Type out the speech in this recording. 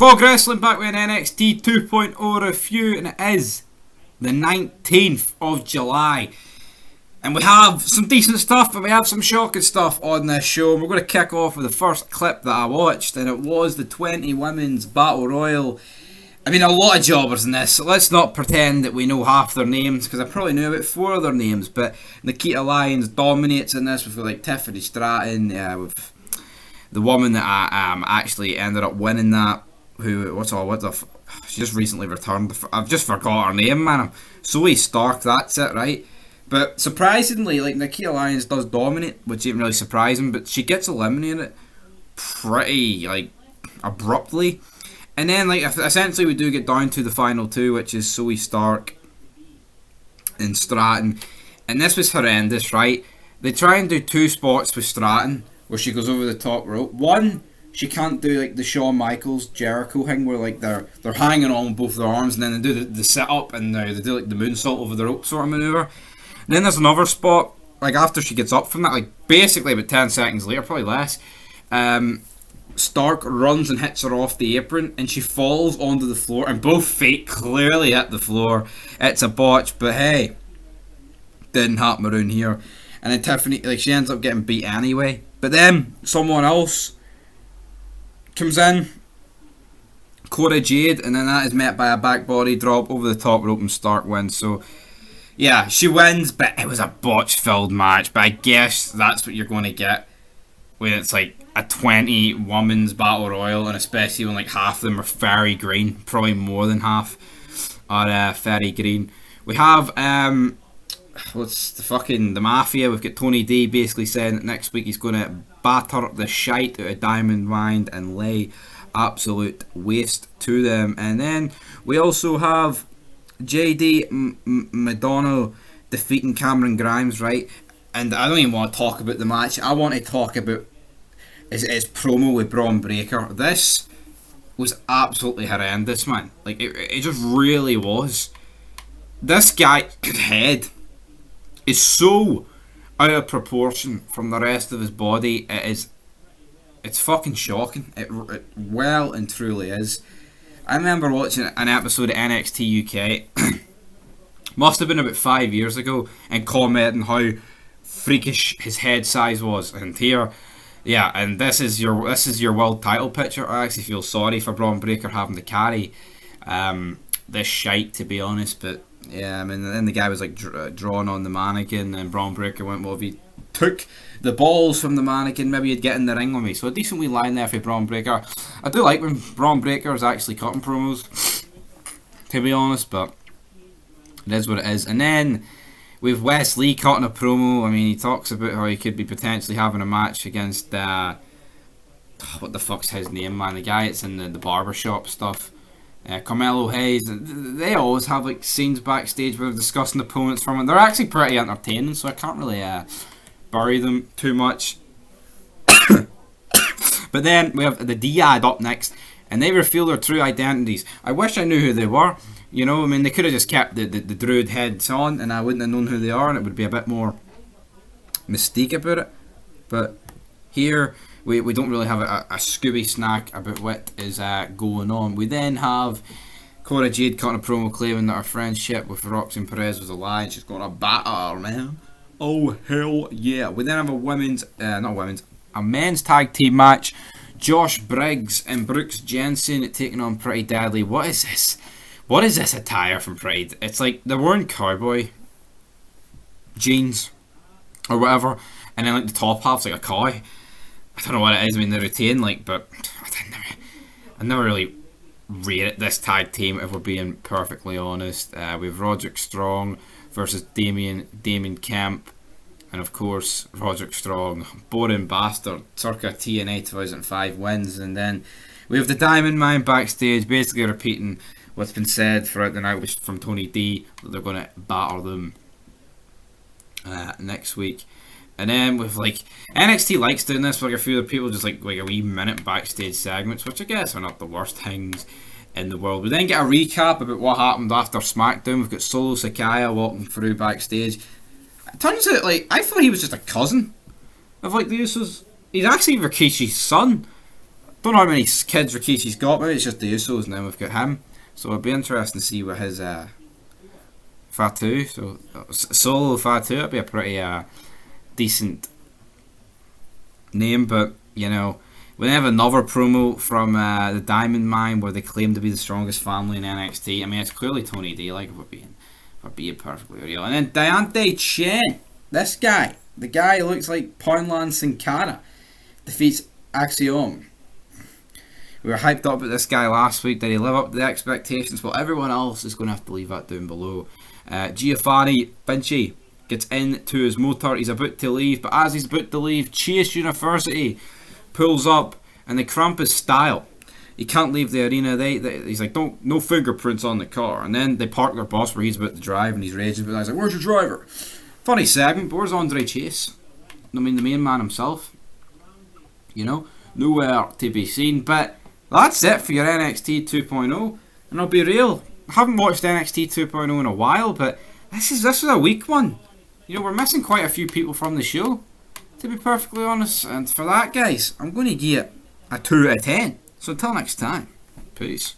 Pog Wrestling back with an NXT 2.0 review, and it is the 19th of July. And we have some decent stuff, but we have some shocking stuff on this show. And we're going to kick off with the first clip that I watched, and it was the 20 Women's Battle Royal. I mean, a lot of jobbers in this, so let's not pretend that we know half their names, because I probably knew about 4 of their names. But Nikita Lyons dominates in this. We've got like Tiffany Stratton, with the woman that I actually ended up winning that. She just recently returned. I've just forgot her name, man. Zoe Stark, that's it, right? But surprisingly, like, Nikita Lyons does dominate, which ain't really surprising, but she gets eliminated pretty, like, abruptly. And then, like, essentially we do get down to the final 2, which is Zoe Stark and Stratton. And this was horrendous, right? They try and do 2 spots with Stratton, where she goes over the top rope. One, she can't do like the Shawn Michaels Jericho thing where like they're hanging on both their arms, and then they do the sit up and they do like the moonsault over the rope sort of maneuver. And then there's another spot like after she gets up from that, like basically about 10 seconds later, probably less. Stark runs and hits her off the apron, and she falls onto the floor, and both feet clearly hit the floor. It's a botch, but hey, didn't happen around here. And then Tiffany, like, she ends up getting beat anyway. But then someone else comes in, Cora Jade, and then that is met by a back body drop over the top rope, and Stark wins. So yeah, she wins, but it was a botch filled match. But I guess that's what you're going to get when it's like a 20 women's battle royal, and especially when like half of them are very green, probably more than half are very green. We have the Mafia. We've got Tony D basically saying that next week he's going to batter the shite out of Diamond Mine and lay absolute waste to them. And then we also have JD Madonna defeating Cameron Grimes, right? And I don't even want to talk about the match. I want to talk about his promo with Braun Breaker. This was absolutely horrendous, man. Like, it just really was. This guy's head is so out of proportion from the rest of his body. It's fucking shocking. It well and truly is. I remember watching an episode of NXT UK must have been about 5 years ago, and commenting how freakish his head size was. And here, yeah, and this is your world title picture. I actually feel sorry for Braun Breaker having to carry this shite, to be honest. But yeah, I mean, then the guy was like drawn on the mannequin, and Braun Breaker went, well, if he took the balls from the mannequin, maybe he'd get in the ring with me. So a decent wee line there for Braun Breaker. I do like when Braun Breaker is actually cutting promos, to be honest, but it is what it is. And then with Wes Lee cutting a promo. I mean, he talks about how he could be potentially having a match against what the fuck's his name, man? The guy that's in the barbershop stuff. Carmelo Hayes. They always have like scenes backstage where they're discussing opponents from it. They're actually pretty entertaining, so I can't really bury them too much. But then we have the Dyad up next, and they reveal their true identities. I wish I knew who they were. You know, I mean, they could have just kept the Druid heads on, and I wouldn't have known who they are, and it would be a bit more mystique about it. But here, we don't really have a Scooby snack about what is going on. We then have Cora Jade cutting a promo claiming that her friendship with Roxanne Perez was a lie, and she's going to batter her, man. Oh, hell yeah. We then have a men's tag team match. Josh Briggs and Brooks Jensen taking on Pretty Deadly. What is this? What is this attire from Pretty? It's like they're wearing cowboy jeans or whatever, and then like the top half's like a cow. I don't know what it is. I mean, the routine, like, but I never really rated this tag team, if we're being perfectly honest. We have Roderick Strong versus Damien Kemp, and of course Roderick Strong, boring bastard, circa TNA 2005 wins. And then we have the Diamond Mine backstage, basically repeating what's been said throughout the night from Tony D, that they're going to batter them next week. And then with like NXT likes doing this, like a few other people just like a wee minute backstage segments, which I guess are not the worst things in the world. We then get a recap about what happened after SmackDown. We've got Solo Sakaya walking through backstage. It turns out, like, I thought he was just a cousin of like the Usos. He's actually Rikishi's son. Don't know how many kids Rikishi's got. Maybe it's just the Usos, and then we've got him. So it'll be interesting to see what his Fatu. So solo Fatu. It'll be a pretty decent name, but you know, we have another promo from the Diamond Mine where they claim to be the strongest family in NXT. I mean, it's clearly Tony D. Like, if we're being perfectly real. And then Deontay Chen, this guy, the guy who looks like Poundland Sin Cara, defeats Axiom. We were hyped up about this guy last week. Did he live up to the expectations? Well, everyone else is going to have to leave that down below. Giovanni Vinci gets into his motor. He's about to leave, but as he's about to leave, Chase University pulls up in the Krampus style. He can't leave the arena. He's like, no fingerprints on the car. And then they park their bus where he's about to drive, and he's raging. But he's like, where's your driver? Funny segment, but where's Andre Chase? I mean, the main man himself. You know, nowhere to be seen. But that's it for your NXT 2.0. And I'll be real, I haven't watched NXT 2.0 in a while, but this is a weak one. You know, we're missing quite a few people from the show, to be perfectly honest. And for that, guys, I'm going to give it a 2 out of 10. So until next time, peace.